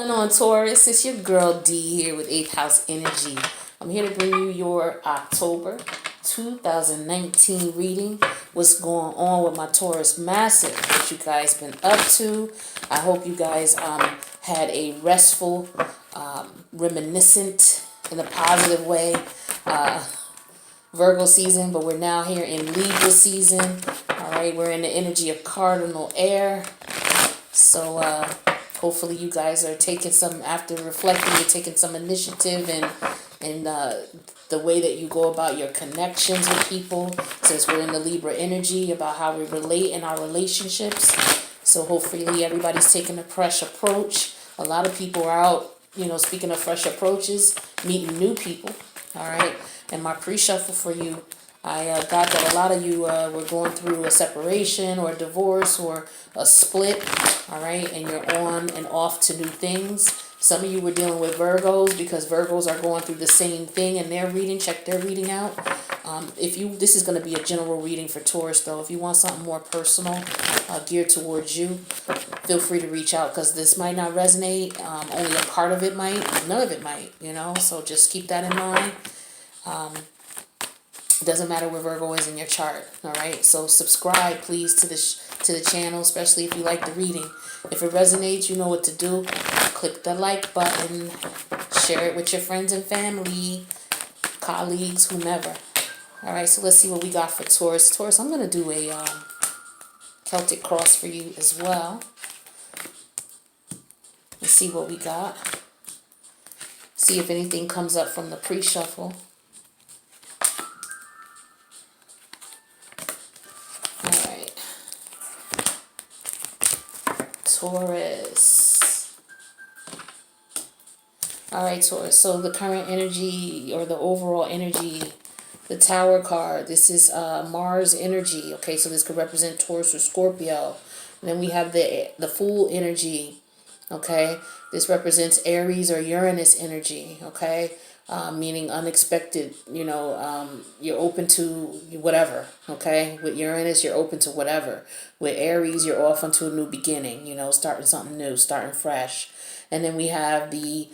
Going on, Taurus? It's your girl D here with 8th House Energy. I'm here to bring you your October 2019 reading. What's going on with my Taurus Massive? What you guys been up to? I hope you guys had a restful, reminiscent, in a positive way, Virgo season, but we're now here in Libra season. All right, we're in the energy of cardinal air. So hopefully you guys are taking some, after reflecting, you're taking some initiative in the way that you go about your connections with people, since we're in the Libra energy, about how we relate in our relationships. So hopefully everybody's taking a fresh approach. A lot of people are out, speaking of fresh approaches, meeting new people. All right. And my pre-shuffle for you, I got that a lot of you were going through a separation or a divorce or a split, all right, and you're on and off to new things. Some of you were dealing with Virgos, because Virgos are going through the same thing in their reading. Check their reading out. This is going to be a general reading for Taurus, though. If you want something more personal, geared towards you, feel free to reach out, because this might not resonate. Only a part of it might, none of it might, so just keep that in mind. It doesn't matter where Virgo is in your chart, all right? So subscribe, please, to the channel, especially if you like the reading. If it resonates, you know what to do. Click the like button, share it with your friends and family, colleagues, whomever. All right, so let's see what we got for Taurus. Taurus, I'm going to do a Celtic cross for you as well. Let's see what we got. See if anything comes up from the pre-shuffle. Taurus. All right, Taurus. So the current energy, or the overall energy, the Tower card, this is Mars energy. Okay, so this could represent Taurus or Scorpio. And then we have the Fool energy. Okay, this represents Aries or Uranus energy. Okay, meaning unexpected, you're open to whatever, okay? With Uranus, you're open to whatever. With Aries, you're off onto a new beginning, starting something new, starting fresh. And then we have the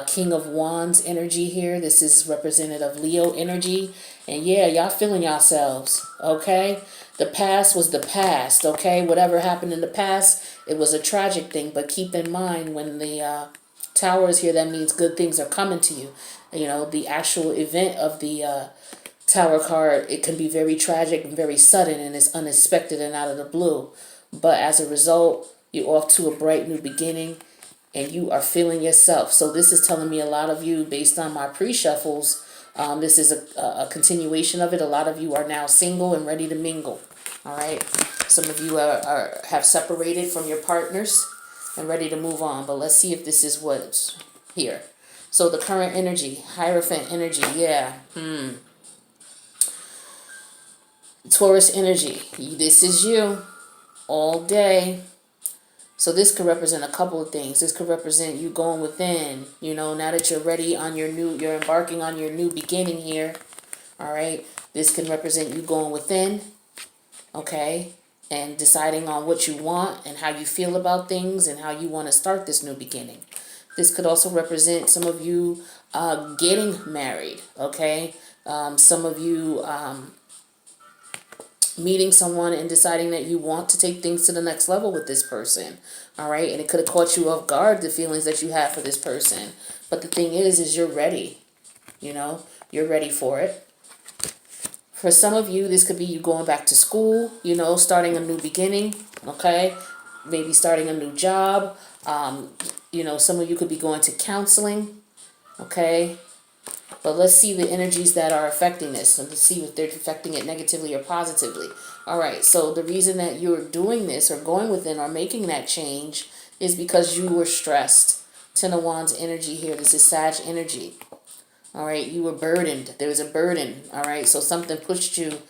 King of Wands energy here. This is representative Leo energy. And yeah, y'all feeling yourselves, okay? The past was the past, okay? Whatever happened in the past, it was a tragic thing. But keep in mind, when the Tower is here, that means good things are coming to you. The actual event of the Tower card, it can be very tragic and very sudden, and it's unexpected and out of the blue. But as a result, you're off to a bright new beginning, and you are feeling yourself. So this is telling me a lot of you, based on my pre-shuffles, this is a continuation of it. A lot of you are now single and ready to mingle. All right. Some of you have separated from your partners and ready to move on. But let's see if this is what's here. So the current energy, Hierophant energy, yeah. Taurus energy, this is you all day. So this could represent a couple of things. This could represent you going within, now that you're ready on you're embarking on your new beginning here. All right. This can represent you going within, okay, and deciding on what you want and how you feel about things and how you want to start this new beginning. This could also represent some of you getting married, okay? Some of you meeting someone and deciding that you want to take things to the next level with this person, all right? And it could have caught you off guard, the feelings that you have for this person. But the thing is you're ready, you're ready for it. For some of you, this could be you going back to school, starting a new beginning, okay? Maybe starting a new job. Some of you could be going to counseling, okay? But let's see the energies that are affecting this, and let's see if they're affecting it negatively or positively. All right, so the reason that you're doing this or going within or making that change is because you were stressed. Ten of Wands energy here. This is Sag energy. All right, you were burdened. There was a burden, all right? So something pushed you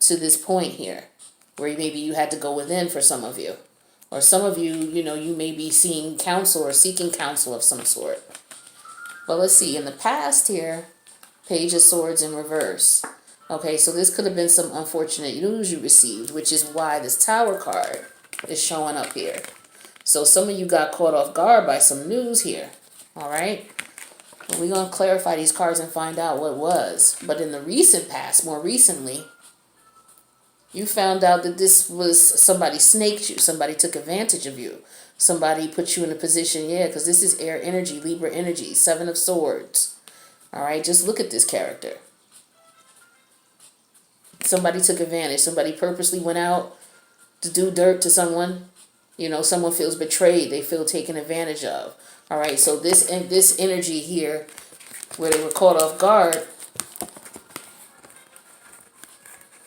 to this point here where maybe you had to go within for some of you. Or some of you, you may be seeing counsel or seeking counsel of some sort. But let's see. In the past here, Page of Swords in reverse. Okay, so this could have been some unfortunate news you received, which is why this Tower card is showing up here. So some of you got caught off guard by some news here. All right. We're going to clarify these cards and find out what was. But in the recent past, more recently, you found out that this was somebody snaked you. Somebody took advantage of you. Somebody put you in a position, yeah, because this is air energy, Libra energy, Seven of Swords. All right, just look at this character. Somebody took advantage. Somebody purposely went out to do dirt to someone. You know, someone feels betrayed. They feel taken advantage of. All right, so this energy here, where they were caught off guard,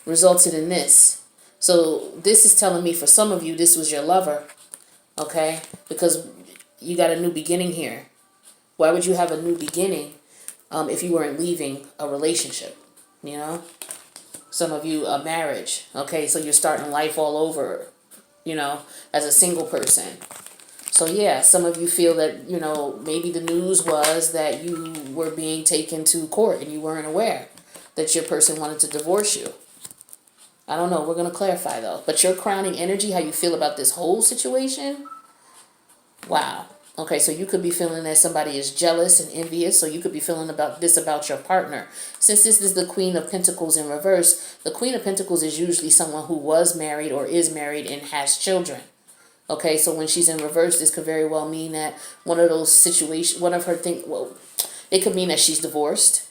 resulted in this. So this is telling me for some of you, this was your lover, okay? Because you got a new beginning here. Why would you have a new beginning if you weren't leaving a relationship, you know? Some of you, a marriage, okay? So you're starting life all over, you know, as a single person. So yeah, some of you feel that, you know, maybe the news was that you were being taken to court and you weren't aware that your person wanted to divorce you. I don't know. We're going to clarify though. But your crowning energy, how you feel about this whole situation, wow. Okay, so you could be feeling that somebody is jealous and envious. So you could be feeling about this about your partner. Since this is the Queen of Pentacles in reverse, the Queen of Pentacles is usually someone who was married or is married and has children. Okay, so when she's in reverse, this could very well mean that one of those situations, one of her things, well, it could mean that she's divorced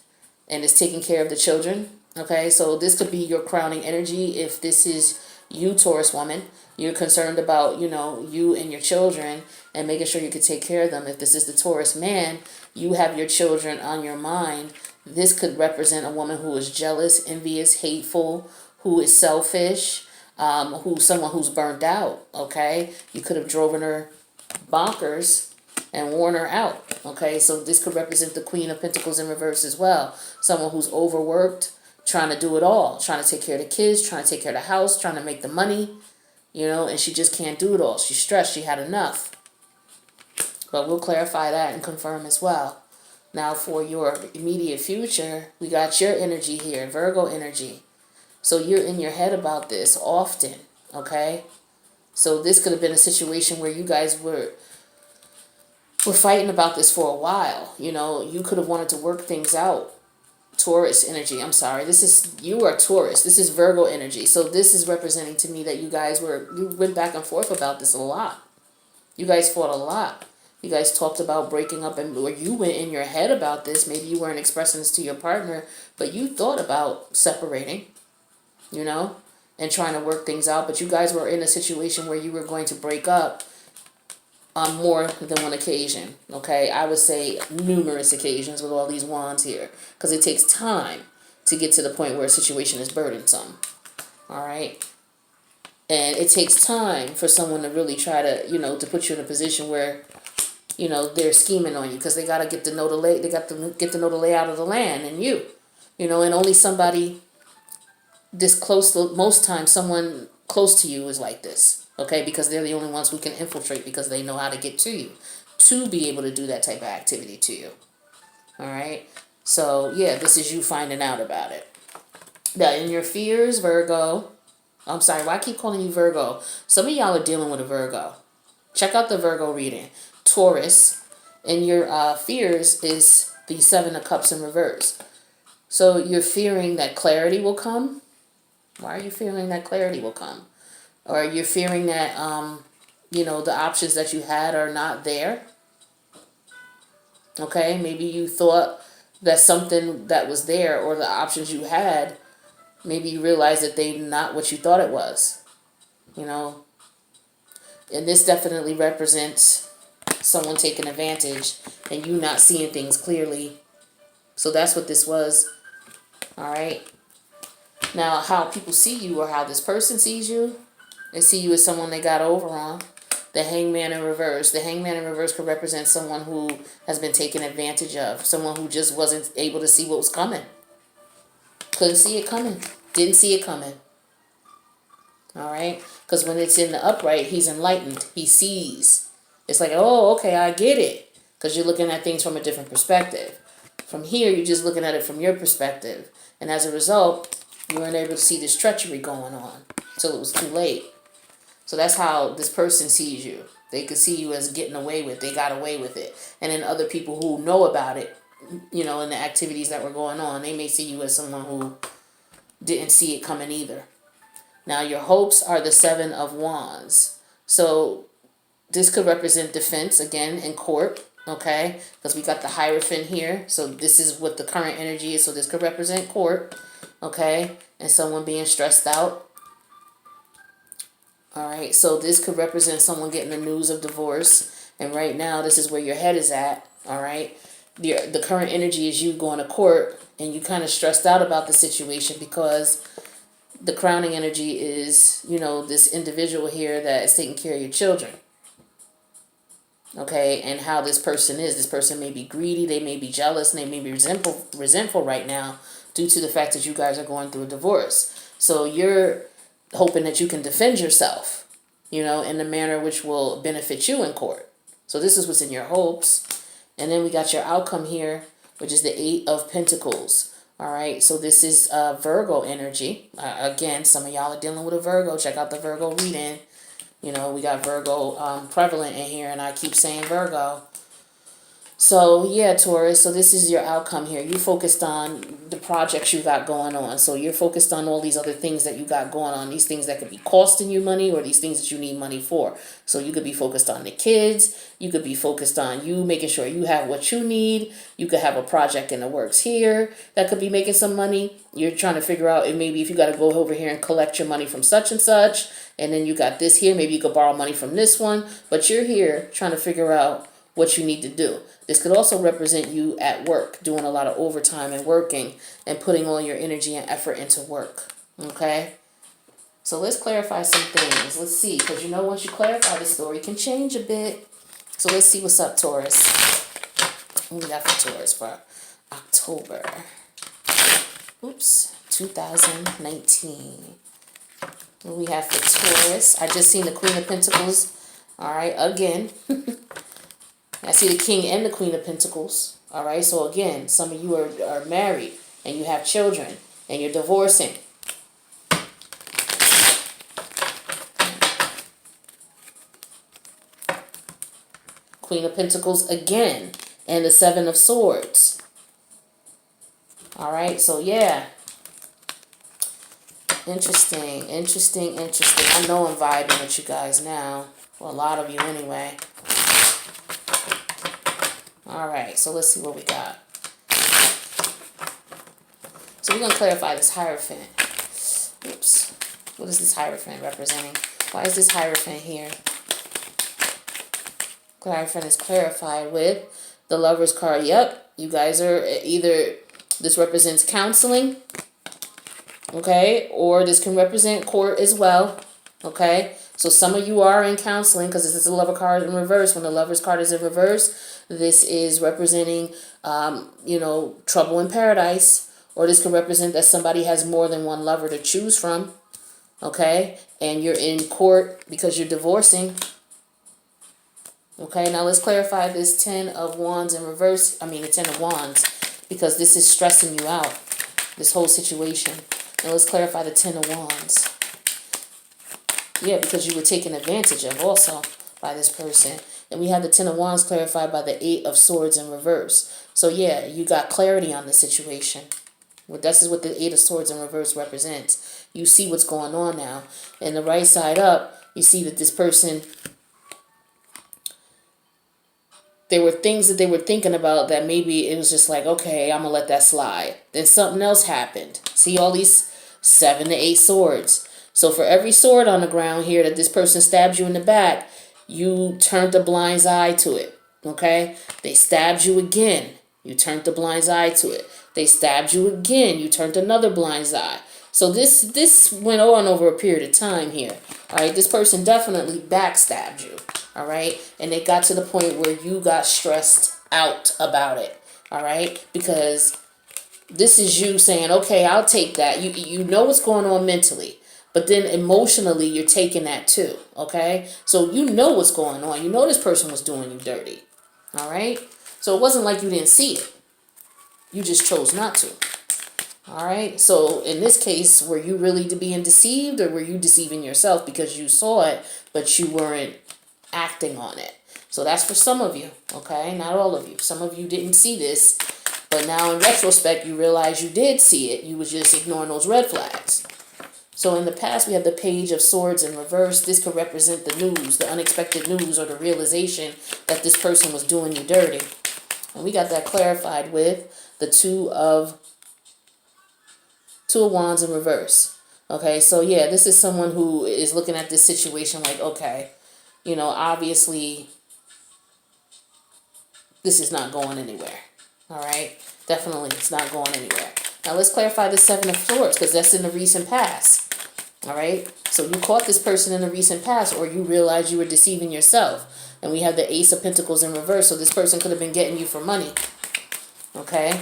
and is taking care of the children. Okay, so this could be your crowning energy. If this is you, Taurus woman, you're concerned about, you know, you and your children and making sure you can take care of them. If this is the Taurus man, you have your children on your mind. This could represent a woman who is jealous, envious, hateful, who is selfish, who's someone who's burned out, okay? You could have driven her bonkers and worn her out, okay? So this could represent the Queen of Pentacles in reverse as well. Someone who's overworked, trying to do it all, trying to take care of the kids, trying to take care of the house, trying to make the money, you know, and she just can't do it all. She's stressed. She had enough. But we'll clarify that and confirm as well. Now for your immediate future, we got your energy here, Virgo energy. So you're in your head about this often, okay? So this could have been a situation where you guys were fighting about this for a while. You know, you could have wanted to work things out. Taurus energy, I'm sorry. You are Taurus. This is Virgo energy. So this is representing to me that you went back and forth about this a lot. You guys fought a lot. You guys talked about breaking up, or you went in your head about this. Maybe you weren't expressing this to your partner, but you thought about separating, you know, and trying to work things out. But you guys were in a situation where you were going to break up on more than one occasion, okay? I would say numerous occasions with all these wands here, because it takes time to get to the point where a situation is burdensome, all right? And it takes time for someone to really try to, you know, to put you in a position where, you know, they're scheming on you, because they got to get to know get to know the layout of the land and you know, and only somebody this close, most times someone close to you is like this, okay? Because they're the only ones who can infiltrate, because they know how to get to you, to be able to do that type of activity to you, all right? So, yeah, this is you finding out about it. Now, in your fears, Virgo, I'm sorry, why I keep calling you Virgo? Some of y'all are dealing with a Virgo. Check out the Virgo reading. Taurus, and your fears is the Seven of Cups in reverse. So you're fearing that clarity will come. Why are you fearing that clarity will come? Or you're fearing that, you know, the options that you had are not there. Okay, maybe you thought that something that was there, or the options you had, maybe you realized that they're not what you thought it was. You know, and this definitely represents someone taking advantage and you not seeing things clearly. So that's what this was. All right. Now, how people see you, or how this person sees you, they see you as someone they got over on. The Hangman in reverse. The Hangman in reverse could represent someone who has been taken advantage of. Someone who just wasn't able to see what was coming. Couldn't see it coming. Didn't see it coming. All right? Because when it's in the upright, he's enlightened. He sees. It's like, oh, okay, I get it. Because you're looking at things from a different perspective. From here, you're just looking at it from your perspective. And as a result, you weren't able to see this treachery going on until it was too late. So that's how this person sees you. They could see you as getting away with it. They got away with it. And then other people who know about it, you know, and the activities that were going on, they may see you as someone who didn't see it coming either. Now, your hopes are the Seven of Wands. So this could represent defense, again, in court, okay? Because we got the Hierophant here. So this is what the current energy is. So this could represent court, okay? And someone being stressed out. All right, so this could represent someone getting the news of divorce. And right now, this is where your head is at, all right? The current energy is you going to court, and you kind of stressed out about the situation because the crowning energy is, you know, this individual here that is taking care of your children. Okay, and how this person is. This person may be greedy, they may be jealous, and they may be resentful right now due to the fact that you guys are going through a divorce. So you're hoping that you can defend yourself, you know, in a manner which will benefit you in court. So this is what's in your hopes. And then we got your outcome here, which is the Eight of Pentacles. All right, so this is Virgo energy. Again, some of y'all are dealing with a Virgo. Check out the Virgo reading. You know, we got Virgo prevalent in here, and I keep saying Virgo. So, yeah, Taurus, so this is your outcome here. You focused on the projects you got going on. So you're focused on all these other things that you got going on. These things that could be costing you money or these things that you need money for. So you could be focused on the kids. You could be focused on you making sure you have what you need. You could have a project in the works here that could be making some money. You're trying to figure out maybe if you got to go over here and collect your money from such and such. And then you got this here. Maybe you could borrow money from this one. But you're here trying to figure out what you need to do. This could also represent you at work, doing a lot of overtime and working and putting all your energy and effort into work. Okay? So let's clarify some things. Let's see, because you know once you clarify, the story can change a bit. So let's see what's up, Taurus. What we got for Taurus for October? Oops, 2019. What we have for Taurus? I just seen the Queen of Pentacles. All right, again. I see the King and the Queen of Pentacles. All right, so again, some of you are married and you have children and you're divorcing. Queen of Pentacles again and the Seven of Swords. All right, so yeah. Interesting. I know I'm vibing with you guys now. Well, a lot of you anyway. All right, so let's see what we got. So we're going to clarify this Hierophant. Oops. What is this Hierophant representing? Why is this Hierophant here? Hierophant is clarified with the Lover's card. Yep, you guys are either, this represents counseling, okay, or this can represent court as well, okay? So some of you are in counseling because this is a Lover card in reverse. When the Lover's card is in reverse, this is representing, you know, trouble in paradise. Or this could represent that somebody has more than one lover to choose from, okay? And you're in court because you're divorcing. Okay, now let's clarify this Ten of Wands in reverse. I mean, the Ten of Wands, because this is stressing you out, this whole situation. Now let's clarify the Ten of Wands. Yeah, because you were taken advantage of also by this person. And we have the Ten of Wands clarified by the Eight of Swords in reverse. So yeah, you got clarity on the situation. Well, this is what the Eight of Swords in reverse represents. You see what's going on now. And the right side up, you see that this person, there were things that they were thinking about that maybe it was just like, okay, I'm going to let that slide. Then something else happened. See all these 7 to 8 swords. So for every sword on the ground here that this person stabbed you in the back, you turned a blind eye to it. Okay? They stabbed you again. You turned the blind eye to it. They stabbed you again. You turned another blind eye. So this went on over a period of time here. All right? This person definitely backstabbed you. All right? And it got to the point where you got stressed out about it. All right? Because this is you saying, okay, I'll take that. You know what's going on mentally. But then emotionally, you're taking that too. Okay? So you know what's going on. You know this person was doing you dirty. All right? So it wasn't like you didn't see it. You just chose not to. All right? So in this case, were you really being deceived, or were you deceiving yourself because you saw it, but you weren't acting on it. So that's for some of you, okay? Not all of you. Some of you didn't see this, but now in retrospect, you realize you did see it. You was just ignoring those red flags. So in the past, we have the Page of Swords in reverse. This could represent the news, the unexpected news, or the realization that this person was doing you dirty. And we got that clarified with the Two of Wands in reverse. Okay, so yeah, this is someone who is looking at this situation like, okay, you know, obviously this is not going anywhere. All right, definitely it's not going anywhere. Now let's clarify the Seven of Swords, because that's in the recent past. All right, so you caught this person in the recent past, or you realized you were deceiving yourself. And we have the Ace of Pentacles in reverse, so this person could have been getting you for money. Okay.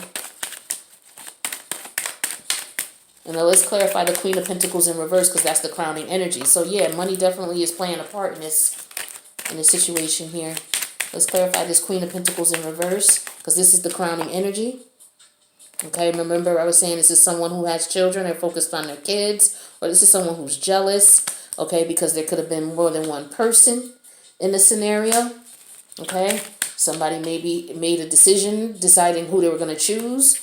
And now let's clarify the Queen of Pentacles in reverse, because that's the crowning energy. So yeah, money definitely is playing a part in this situation here. Let's clarify this Queen of Pentacles in reverse, because this is the crowning energy. Okay, remember I was saying this is someone who has children and focused on their kids, or this is someone who's jealous, okay, because there could have been more than one person in the scenario, okay? Somebody maybe made a decision deciding who they were going to choose.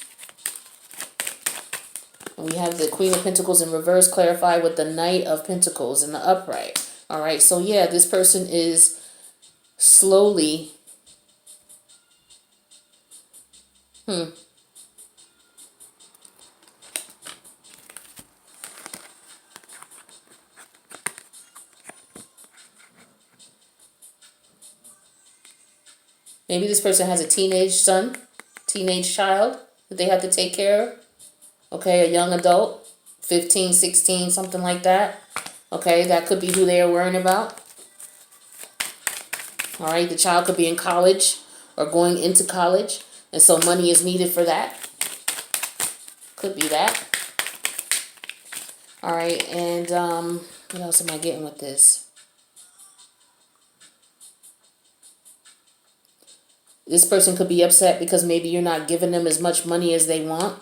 And we have the Queen of Pentacles in reverse clarified with the Knight of Pentacles in the upright. All right, so yeah, this person is slowly maybe this person has a teenage child that they have to take care of. Okay, a young adult, 15, 16, something like that. Okay, that could be who they are worrying about. All right, the child could be in college or going into college, and so money is needed for that. Could be that. All right, and what else am I getting with this? This person could be upset because maybe you're not giving them as much money as they want.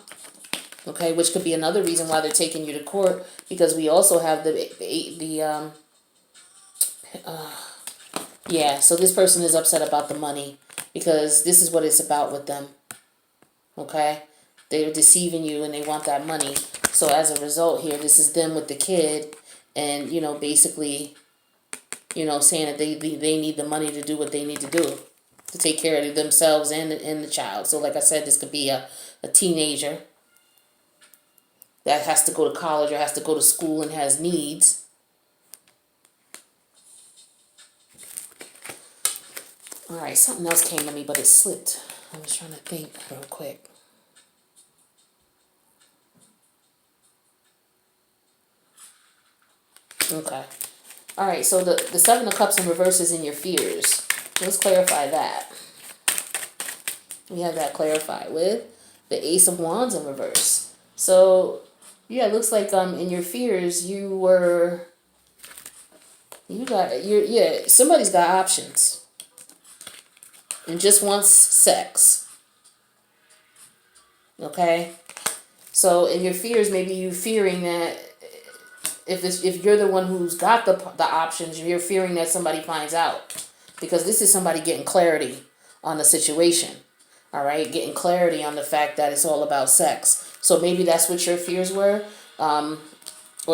Okay, which could be another reason why they're taking you to court, because we also have yeah, so this person is upset about the money because this is what it's about with them. Okay, they're deceiving you and they want that money. So as a result here, this is them with the kid, and you know, basically, you know, saying that they need the money to do what they need to do to take care of themselves and the child. So like I said, this could be a teenager that has to go to college or has to go to school and has needs. All right, something else came to me, but it slipped. I was trying to think real quick. Okay. All right, so the Seven of Cups in reverse is in your fears. Let's clarify that. We have that clarified with the Ace of Wands in reverse. So yeah, it looks like in your fears somebody's got options and just wants sex. Okay? So in your fears, maybe you fearing that if you're the one who's got the options, you're fearing that somebody finds out, because this is somebody getting clarity on the situation. All right, getting clarity on the fact that it's all about sex. So maybe that's what your fears were, or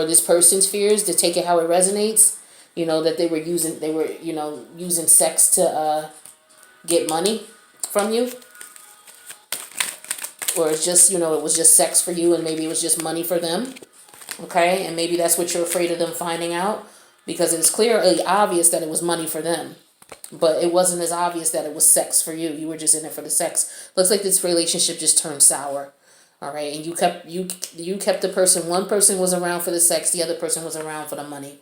this person's fears, to take it how it resonates. You know, that they were using sex to get money from you, or it's just, it was just sex for you, and maybe it was just money for them. Okay, and maybe that's what you're afraid of them finding out, because it's clearly obvious that it was money for them. But it wasn't as obvious that it was sex for you. You were just in it for the sex. Looks like this relationship just turned sour. All right, and you kept the person. One person was around for the sex. The other person was around for the money.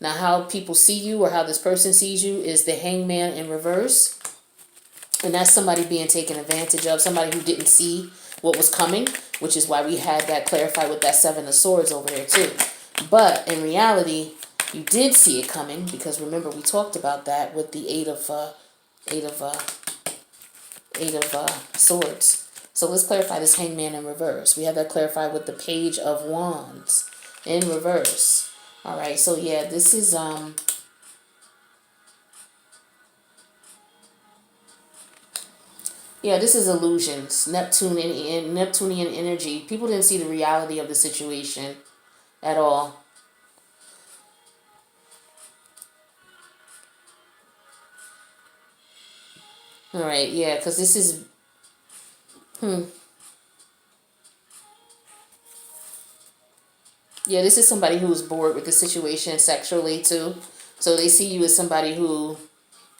Now, how people see you, or how this person sees you, is the Hangman in reverse. And that's somebody being taken advantage of. Somebody who didn't see what was coming, which is why we had that clarified with that Seven of Swords over there too. But in reality, you did see it coming, because remember we talked about that with the Eight of Swords. So let's clarify this Hangman in reverse. We have that clarified with the Page of Wands in reverse. All right, so yeah, this is Yeah, this is illusions. Neptunian energy. People didn't see the reality of the situation at all. All right, yeah, because this is, yeah, this is somebody who's bored with the situation sexually too. So they see you as somebody who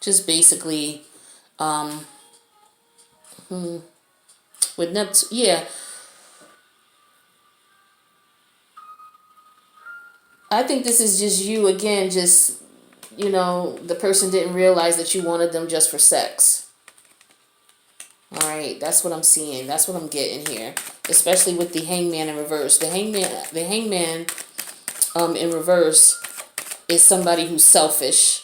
just basically, um, with Neptune, yeah, I think this is just you again, just, the person didn't realize that you wanted them just for sex. All right, that's what I'm seeing. That's what I'm getting here, especially with the hangman in reverse. The hangman, in reverse is somebody who's selfish,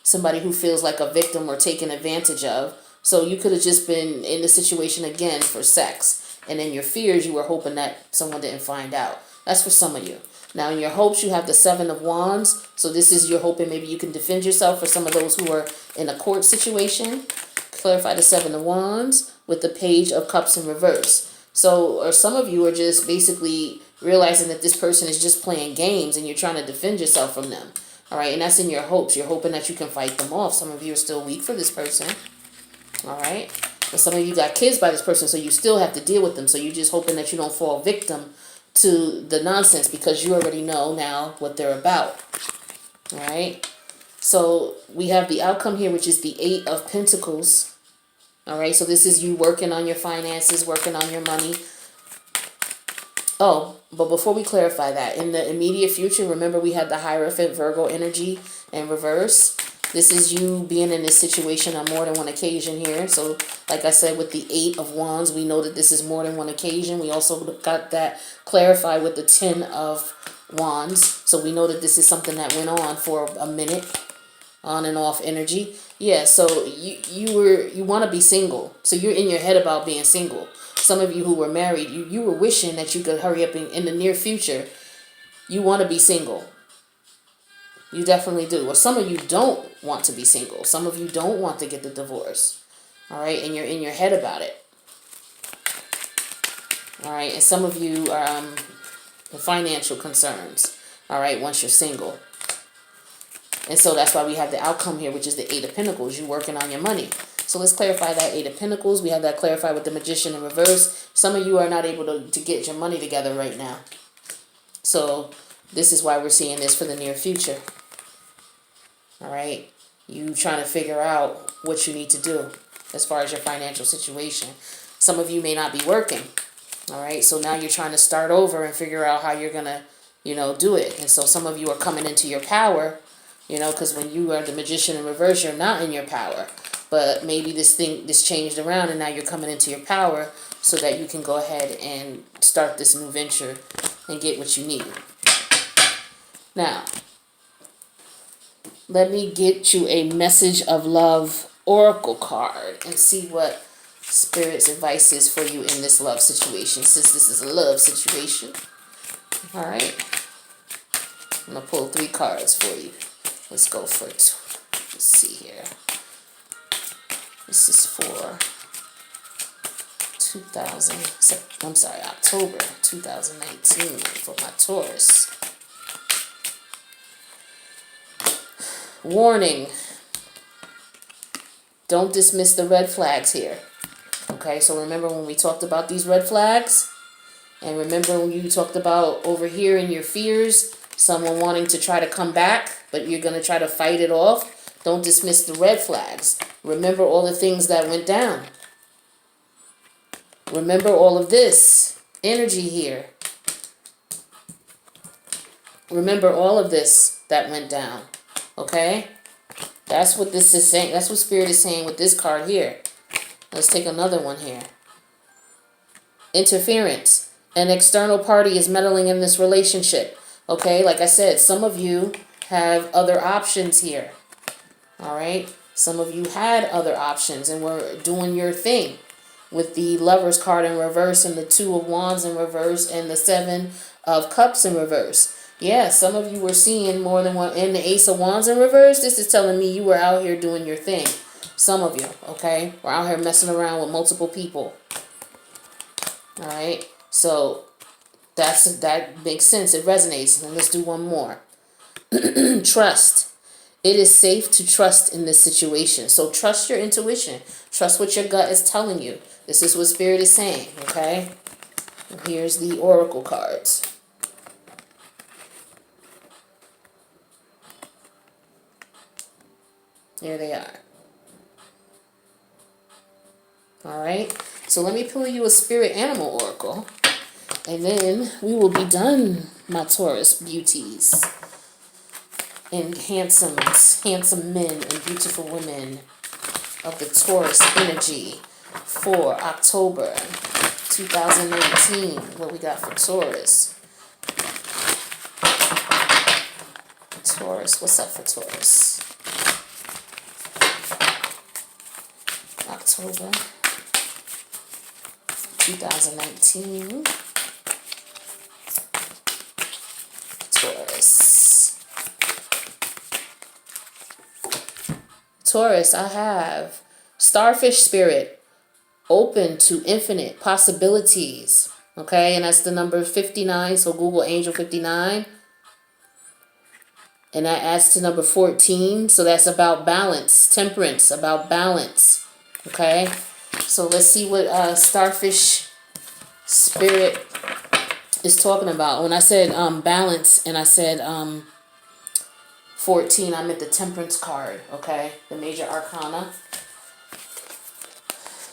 somebody who feels like a victim or taken advantage of. So you could have just been in the situation again for sex, and in your fears, you were hoping that someone didn't find out. That's for some of you. Now, in your hopes, you have the Seven of Wands. So this is your hoping maybe you can defend yourself for some of those who are in a court situation. Clarify the Seven of Wands with the Page of Cups in reverse. So, or some of you are just basically realizing that this person is just playing games and you're trying to defend yourself from them. All right, and that's in your hopes. You're hoping that you can fight them off. Some of you are still weak for this person. All right, but some of you got kids by this person, so you still have to deal with them. So you're just hoping that you don't fall victim to the nonsense because you already know now what they're about. All right, so we have the outcome here, which is the Eight of Pentacles. All right, so this is you working on your finances, working on your money. Oh, but before we clarify that, in the immediate future, remember we had the Hierophant Virgo energy in reverse. This is you being in this situation on more than one occasion here. So, like I said, with the Eight of Wands, we know that this is more than one occasion. We also got that clarified with the Ten of Wands. So we know that this is something that went on for a minute, on and off energy. Yeah, so you want to be single. So you're in your head about being single. Some of you who were married, you were wishing that you could hurry up in the near future. You want to be single. You definitely do. Or some of you don't want to be single. Some of you don't want to get the divorce. All right, and you're in your head about it. All right, and some of you are the financial concerns. All right, once you're single. And so that's why we have the outcome here, which is the Eight of Pentacles. You're working on your money. So let's clarify that Eight of Pentacles. We have that clarified with the Magician in reverse. Some of you are not able to get your money together right now. So this is why we're seeing this for the near future. All right. You trying to figure out what you need to do as far as your financial situation. Some of you may not be working. All right. So now you're trying to start over and figure out how you're going to, do it. And so some of you are coming into your power. Because when you are the Magician in reverse, you're not in your power. But maybe this changed around and now you're coming into your power so that you can go ahead and start this new venture and get what you need. Now, let me get you a Message of Love Oracle card and see what Spirit's advice is for you in this love situation, since this is a love situation. All right. I'm going to pull 3 cards for you. Let's go for it. Let's see here. This is for October 2019 for my Taurus. Warning. Don't dismiss the red flags here. Okay, so remember when we talked about these red flags? And remember when you talked about over here in your fears, someone wanting to try to come back, but you're going to try to fight it off? Don't dismiss the red flags. Remember all the things that went down. Remember all of this energy here. Remember all of this that went down. Okay? That's what this is saying. That's what Spirit is saying with this card here. Let's take another one here. Interference. An external party is meddling in this relationship. Okay? Like I said, some of you have other options here. All right? Some of you had other options and were doing your thing with the Lovers card in reverse and the Two of Wands in reverse and the Seven of Cups in reverse. Yeah, some of you were seeing more than one. And the Ace of Wands in reverse, this is telling me you were out here doing your thing. Some of you, okay? We're out here messing around with multiple people. All right? So that makes sense. It resonates. And let's do one more. Trust. It is safe to trust in this situation. So trust your intuition. Trust what your gut is telling you. This is what Spirit is saying, okay? And here's the oracle cards. Here they are. All right. So let me pull you a spirit animal oracle. And then we will be done, my Taurus beauties. And handsome men and beautiful women of the Taurus energy for October 2019. What we got for Taurus? Taurus, what's up for Taurus? October 2019. Taurus, I have starfish spirit, open to infinite possibilities. Okay, and that's the number 59, so Google Angel 59. And that adds to number 14, so that's about balance, temperance, about balance. Okay, so let's see what starfish spirit is talking about. When I said balance and I said 14, I meant the temperance card, okay? The major arcana.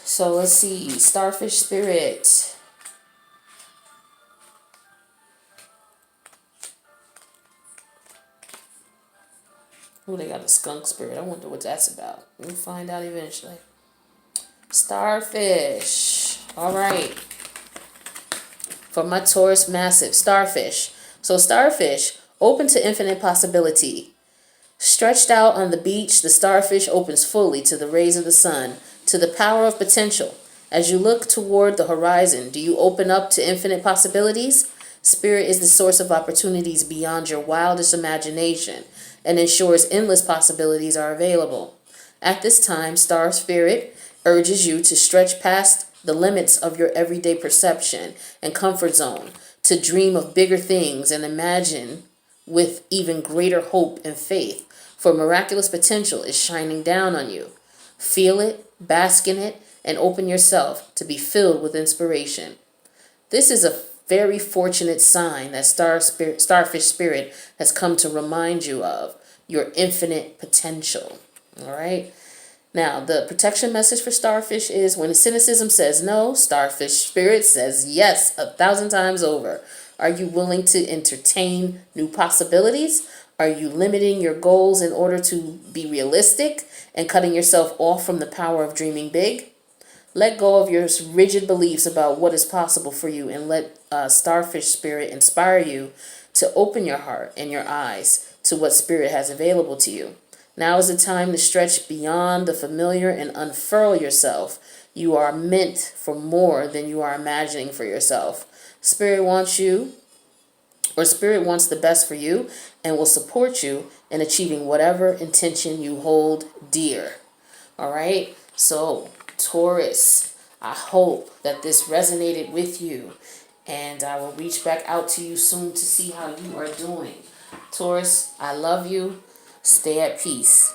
So let's see, starfish spirit. Oh, they got a skunk spirit. I wonder what that's about. We'll find out eventually. Starfish. All right. For my Taurus massive, starfish. So starfish, open to infinite possibility. Stretched out on the beach, the starfish opens fully to the rays of the sun, to the power of potential. As you look toward the horizon, do you open up to infinite possibilities? Spirit is the source of opportunities beyond your wildest imagination and ensures endless possibilities are available. At this time, Star Spirit urges you to stretch past the limits of your everyday perception and comfort zone, to dream of bigger things and imagine with even greater hope and faith. For miraculous potential is shining down on you. Feel it, bask in it, and open yourself to be filled with inspiration. This is a very fortunate sign that starfish spirit has come to remind you of your infinite potential. All right? Now, the protection message for starfish is when cynicism says no, starfish spirit says yes 1,000 times over. Are you willing to entertain new possibilities? Are you limiting your goals in order to be realistic and cutting yourself off from the power of dreaming big? Let go of your rigid beliefs about what is possible for you and let starfish spirit inspire you to open your heart and your eyes to what spirit has available to you. Now is the time to stretch beyond the familiar and unfurl yourself. You are meant for more than you are imagining for yourself. Spirit wants the best for you and will support you in achieving whatever intention you hold dear. All right? So, Taurus, I hope that this resonated with you, and I will reach back out to you soon to see how you are doing. Taurus, I love you. Stay at peace.